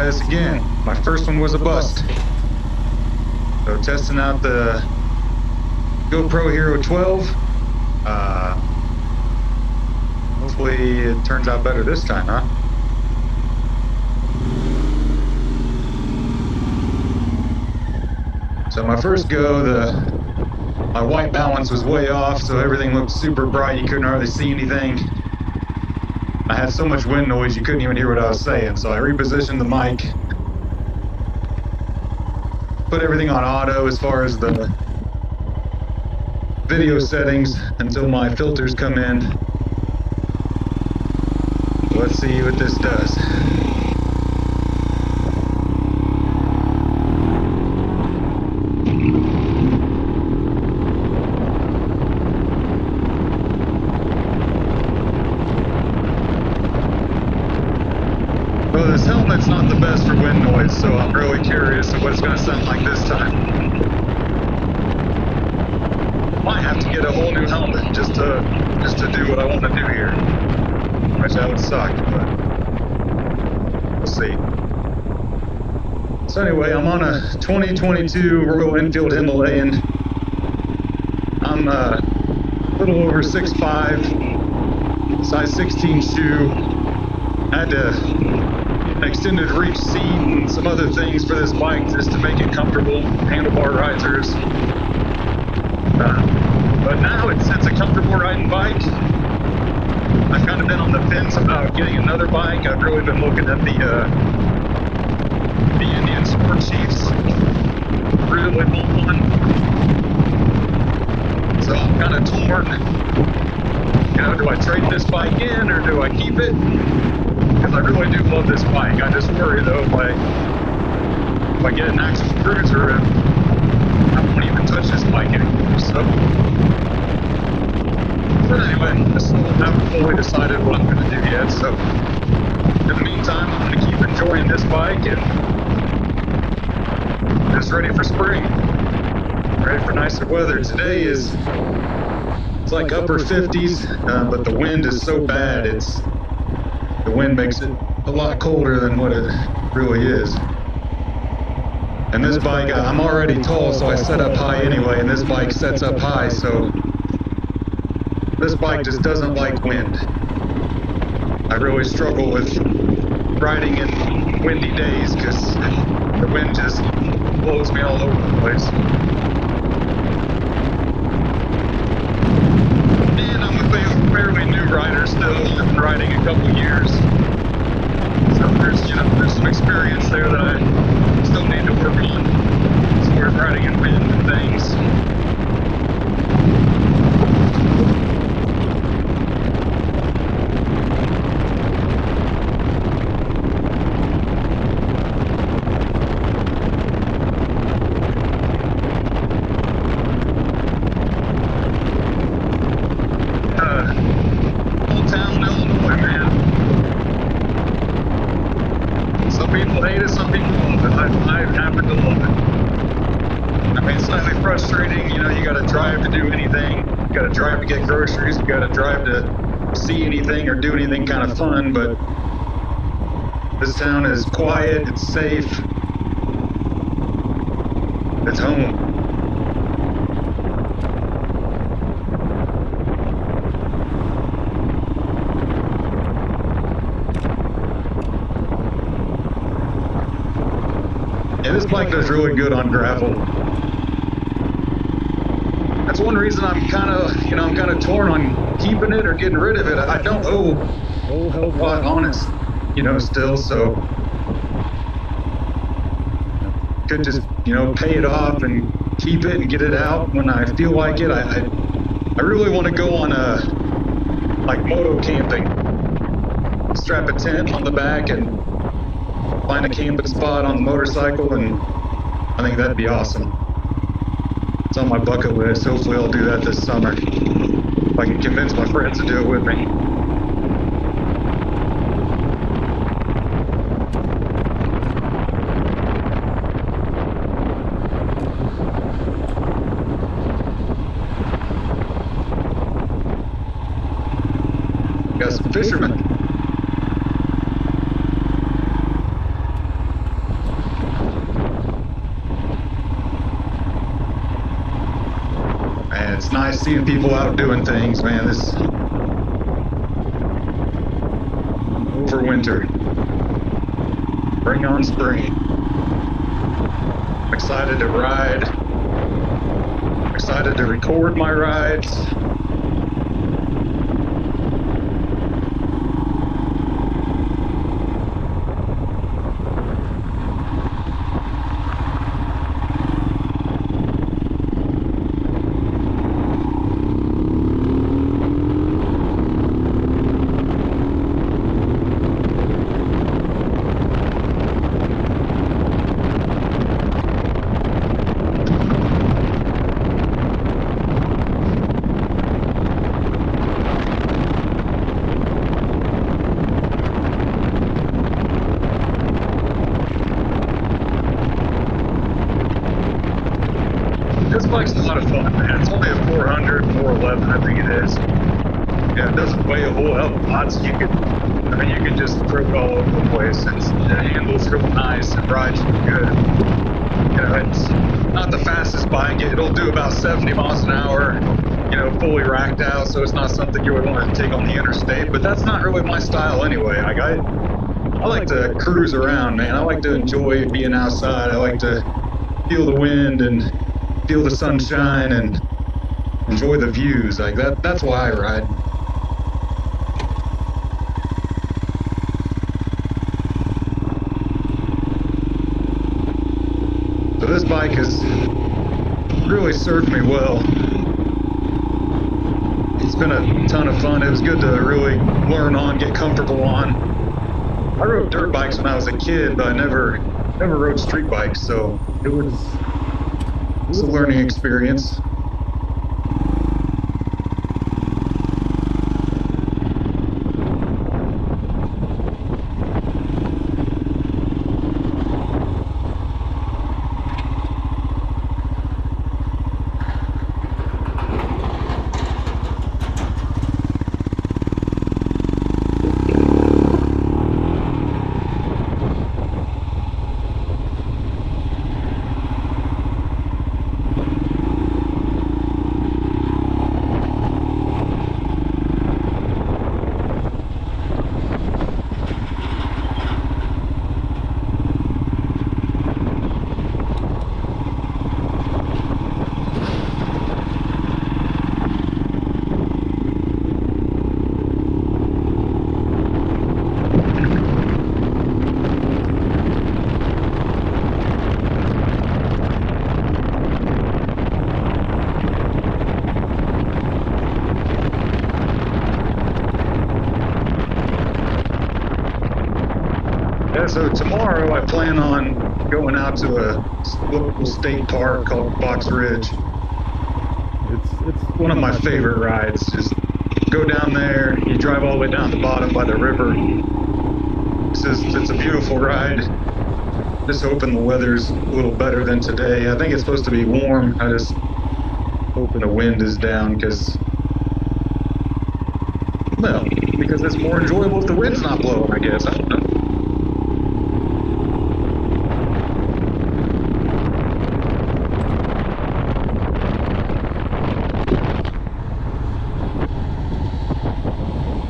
try this again. My first one was a bust. So testing out the GoPro Hero 12. Hopefully it turns out better this time, huh? So my first go, my white balance was way off, so everything looked super bright. You couldn't hardly see anything. I had so much wind noise you couldn't even hear what I was saying, so I repositioned the mic, put everything on auto as far as the video settings until my filters come in. Let's see what this does. Well, this helmet's not the best for wind noise, so I'm really curious of what it's going to sound like this time. Might have to get a whole new helmet just to do what I want to do here. Which that would suck, but we'll see. So anyway, I'm on a 2022 Royal Enfield Himalayan. I'm a little over 6'5", size 16 shoe. I had to an extended reach seat and some other things for this bike just to make it comfortable, handlebar risers. But now it's a comfortable riding bike. I've kind of been on the fence about getting another bike. I've really been looking at the Indian Sport Chiefs. Really want one. So I'm kind of torn. You know, do I trade this bike in or do I keep it? Because I really do love this bike. I just worry though if I get an Axis Cruiser, I won't even touch this bike anymore. So anyway, I still haven't fully decided what I'm going to do yet. So in the meantime, I'm going to keep enjoying this bike and just ready for spring. Ready for nicer weather. Today it's like upper 50s, but the wind is so bad. The wind makes it a lot colder than what it really is. And this bike, I'm already tall, so I set up high anyway, and this bike sets up high, so this bike just doesn't like wind. I really struggle with riding in windy days because the wind just blows me all over the place. And I'm a fairly new rider still. I've been riding a couple years. So there's some experience there that I still need to work on as far as riding in wind and things. Frustrating, you know, you gotta drive to do anything, you gotta drive to get groceries, you gotta drive to see anything or do anything kind of fun, but this town is quiet, it's safe, it's home. Yeah, this bike does really good on gravel. That's one reason I'm kind of torn on keeping it or getting rid of it. I don't owe a whole lot on it, still, so could just, pay it off and keep it and get it out when I feel like it. I really want to go on like moto camping. Strap a tent on the back and find a camping spot on the motorcycle, and I think that'd be awesome. It's on my bucket list. Hopefully I'll do that this summer. If I can convince my friends to do it with me. Got some fishermen. And it's nice seeing people out doing things, man. This for winter. Bring on spring. I'm excited to ride. I'm excited to record my rides. This bike's a lot of fun, man. It's only a 400, 411, I think it is. Yeah, it doesn't weigh a whole hell of a lot, so you could just throw it all over the place. It handles real nice, it rides real good. You know, it's not the fastest bike. It'll do about 70 miles an hour, you know, fully racked out, so it's not something you would want to take on the interstate, but that's not really my style anyway. Like I like to cruise around, man. I like to enjoy being outside. I like to feel the wind and feel the sunshine and enjoy the views. Like that's why I ride. So this bike has really served me well. It's been a ton of fun. It was good to really learn on, get comfortable on. I rode dirt bikes when I was a kid, but I never rode street bikes, so it was a learning experience. Yeah, so tomorrow I plan on going out to a local state park called Fox Ridge. It's one of my favorite rides. Just go down there, you drive all the way down the bottom by the river. It's a beautiful ride. Just hoping the weather's a little better than today. I think it's supposed to be warm. I just hoping the wind is down because it's more enjoyable if the wind's not blowing, I guess. I don't know.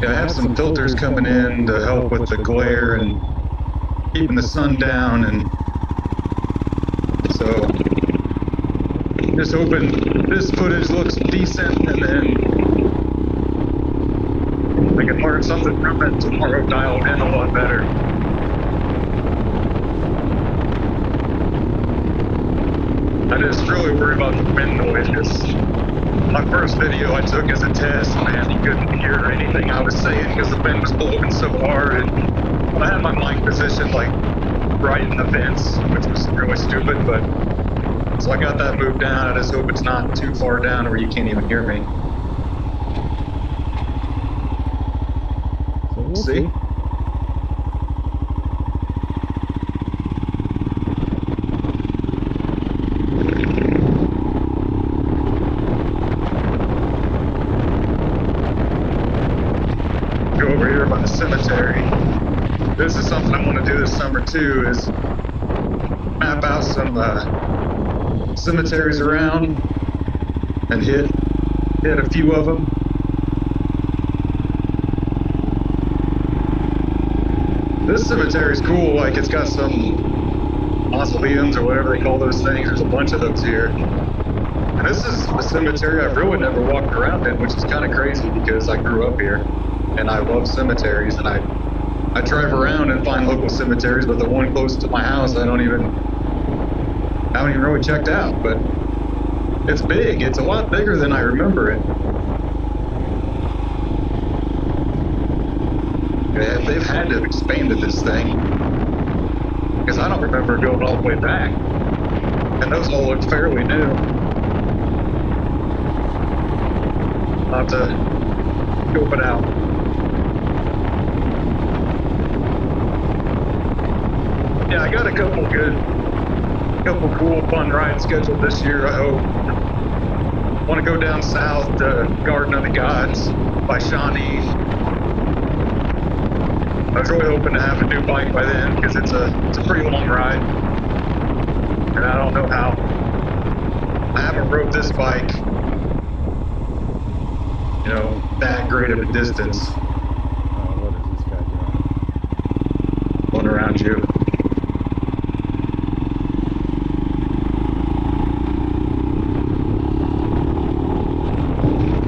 I have some filters coming in to help with the glare and keeping the sun down, and so just hoping this footage looks decent, and then I can learn something from it tomorrow, dial it in a lot better. I just really worry about the wind noise. My first video I took as a test, man, you couldn't hear anything I was saying because the wind was blowing so hard, and I had my mic positioned like right in the vents, which was really stupid, but so I got that moved down. I just hope it's not too far down where you can't even hear me. So we'll see. Over here by the cemetery. This is something I want to do this summer too, is map out some cemeteries around and hit Hit a few of them. This cemetery is cool. Like, it's got some mausoleums or whatever they call those things. There's a bunch of those here. And this is a cemetery I've really never walked around in, which is kind of crazy because I grew up here and I love cemeteries, and I drive around and find local cemeteries, but the one close to my house I haven't even really checked out. But it's big. It's a lot bigger than I remember it. Yeah, they've had to have expanded this thing because I don't remember going all the way back, and those all look fairly new. I'll have to scope it out. Yeah, I got a couple cool fun rides scheduled this year, I hope. Want to go down south to Garden of the Gods by Shawnee. I was really hoping to have a new bike by then because it's a pretty long ride, and I don't know how. I haven't rode this bike, you know, that great of a distance. What is this guy doing? Going around you.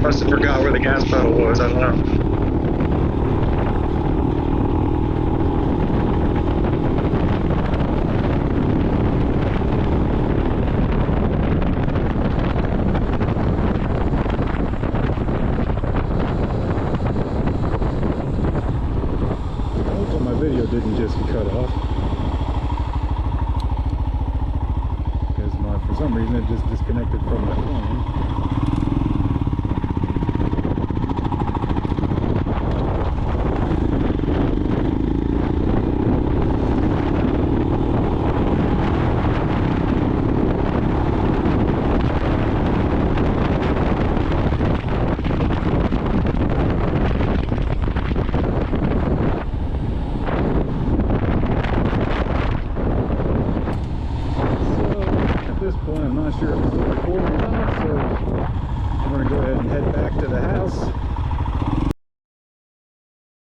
Must have forgot where the gas pedal was. I don't know. Didn't just cut off because for some reason it just disconnected from the phone. I'm not sure if